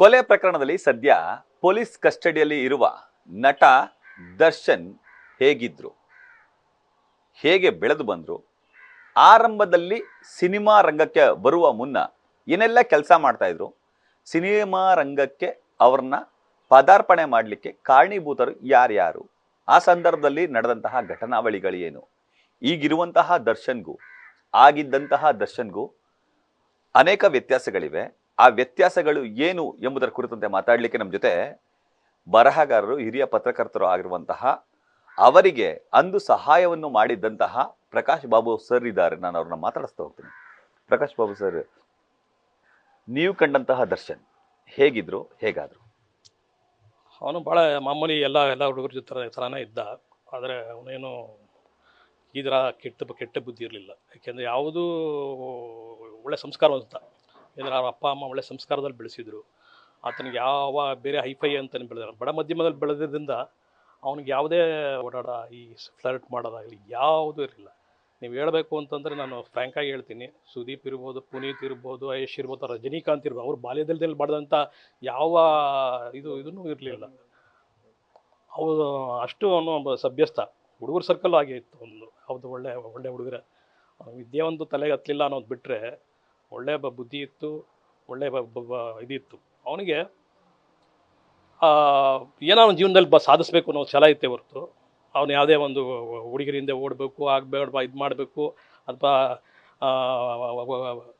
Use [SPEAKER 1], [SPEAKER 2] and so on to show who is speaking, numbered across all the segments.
[SPEAKER 1] ಕೊಲೆ ಪ್ರಕರಣದಲ್ಲಿ ಸದ್ಯ ಪೊಲೀಸ್ ಕಸ್ಟಡಿಯಲ್ಲಿ ಇರುವ ನಟ ದರ್ಶನ್ ಹೇಗಿದ್ರು, ಹೇಗೆ ಬೆಳೆದು ಬಂದ್ರು, ಆರಂಭದಲ್ಲಿ ಸಿನಿಮಾ ರಂಗಕ್ಕೆ ಬರುವ ಮುನ್ನ ಏನೆಲ್ಲ ಕೆಲಸ ಮಾಡ್ತಾ ಇದ್ರು, ಸಿನಿಮಾ ರಂಗಕ್ಕೆ ಅವ್ರನ್ನ ಪದಾರ್ಪಣೆ ಮಾಡಲಿಕ್ಕೆ ಕಾರಣೀಭೂತರು ಯಾರ್ಯಾರು, ಆ ಸಂದರ್ಭದಲ್ಲಿ ನಡೆದಂತಹ ಘಟನಾವಳಿಗಳೇನು, ಈಗಿರುವಂತಹ ದರ್ಶನ್ಗೂ ಆಗಿದ್ದಂತಹ ದರ್ಶನ್ಗೂ ಅನೇಕ ವ್ಯತ್ಯಾಸಗಳಿವೆ. ಆ ವ್ಯತ್ಯಾಸಗಳು ಏನು ಎಂಬುದರ ಕುರಿತಂತೆ ಮಾತಾಡಲಿಕ್ಕೆ ನಮ್ಮ ಜೊತೆ ಬರಹಗಾರರು, ಹಿರಿಯ ಪತ್ರಕರ್ತರು ಆಗಿರುವಂತಹ, ಅವರಿಗೆ ಅಂದು ಸಹಾಯವನ್ನು ಮಾಡಿದ್ದಂತಹ ಪ್ರಕಾಶ್ ಬಾಬು ಸರ್ ಇದ್ದಾರೆ. ನಾನು ಅವ್ರನ್ನ ಮಾತಾಡಿಸ್ತಾ ಹೋಗ್ತೀನಿ. ಪ್ರಕಾಶ್ ಬಾಬು ಸರ್, ನೀವು ಕಂಡಂತಹ ದರ್ಶನ್ ಹೇಗಿದ್ರು, ಹೇಗಾದ್ರು?
[SPEAKER 2] ಅವನು ಭಾಳ ಮಾಮೂಲಿ ಎಲ್ಲ ಹುಡುಗರ ಜೊತೆ ಥರನೇ ಇದ್ದ. ಆದರೆ ಅವನೇನು ಈ ಥರ ಕೆಟ್ಟ ಬುದ್ಧಿ ಇರಲಿಲ್ಲ. ಯಾಕೆಂದರೆ ಯಾವುದೂ ಒಳ್ಳೆ ಸಂಸ್ಕಾರವಂತ. ಯಾಕಂದರೆ ಅವ್ರ ಅಪ್ಪ ಅಮ್ಮ ಒಳ್ಳೆ ಸಂಸ್ಕಾರದಲ್ಲಿ ಬೆಳೆಸಿದ್ರು. ಆತನಿಗೆ ಯಾವ ಬೇರೆ ಹೈಫೈ ಅಂತಲೇ ಬೆಳೆದ ಬಡ ಮಧ್ಯಮದಲ್ಲಿ ಬೆಳೆದಿದ್ದರಿಂದ ಅವನಿಗೆ ಯಾವುದೇ ಓಡಾಡ ಈ ಫ್ಲರ್ಟ್ ಮಾಡೋದಾಗಲಿ ಯಾವುದೂ ಇರಲಿಲ್ಲ. ನೀವು ಹೇಳಬೇಕು ಅಂತಂದರೆ ನಾನು ಫ್ರ್ಯಾಂಕಾಗಿ ಹೇಳ್ತೀನಿ, ಸುದೀಪ್ ಇರ್ಬೋದು, ಪುನೀತ್ ಇರ್ಬೋದು, ಯಶ್ ಇರ್ಬೋದು, ರಜನಿಕಾಂತ್ ಇರ್ಬೋದು, ಅವ್ರು ಬಾಲ್ಯದಲ್ಲಿ ಮಾಡಿದಂಥ ಯಾವ ಇದೂ ಇರಲಿಲ್ಲ. ಅವರು ಅಷ್ಟು ಅವನು ಒಬ್ಬ ಸಭ್ಯಸ್ಥ. ಹುಡುಗರ ಸರ್ಕಲ್ ಆಗೇ ಇತ್ತು ಒಂದು. ಹೌದು, ಒಳ್ಳೆ ಹುಡುಗರ ವಿದ್ಯೆ ಒಂದು ತಲೆಗೆ ಹತ್ತಲಿಲ್ಲ ಅನ್ನೋದು ಬಿಟ್ಟರೆ ಒಳ್ಳೆ ಬುದ್ಧಿ ಇತ್ತು, ಒಳ್ಳೆ ಇದಿತ್ತು ಅವನಿಗೆ. ಏನೋ ಅವನ ಜೀವನದಲ್ಲಿ ಸಾಧಿಸಬೇಕು ಅನ್ನೋ ಛಲ ಇತ್ತೇ ಹೊರತು ಅವನು ಯಾವುದೇ ಒಂದು ಹುಡುಗರಿಂದ ಓಡಬೇಕು, ಆಗಬೇಡ, ಇದು ಮಾಡಬೇಕು ಅಥವಾ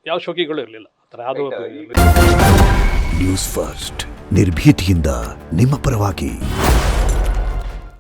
[SPEAKER 2] ಯಾವ ಶೋಕಿಗಳು ಇರಲಿಲ್ಲ. ಆ ಥರ ಯಾವುದೂ
[SPEAKER 3] ನ್ಯೂಸ್ ಫಸ್ಟ್ ನಿರ್ಭೀತಿಯಿಂದ ನಿಮ್ಮ ಪರವಾಗಿ.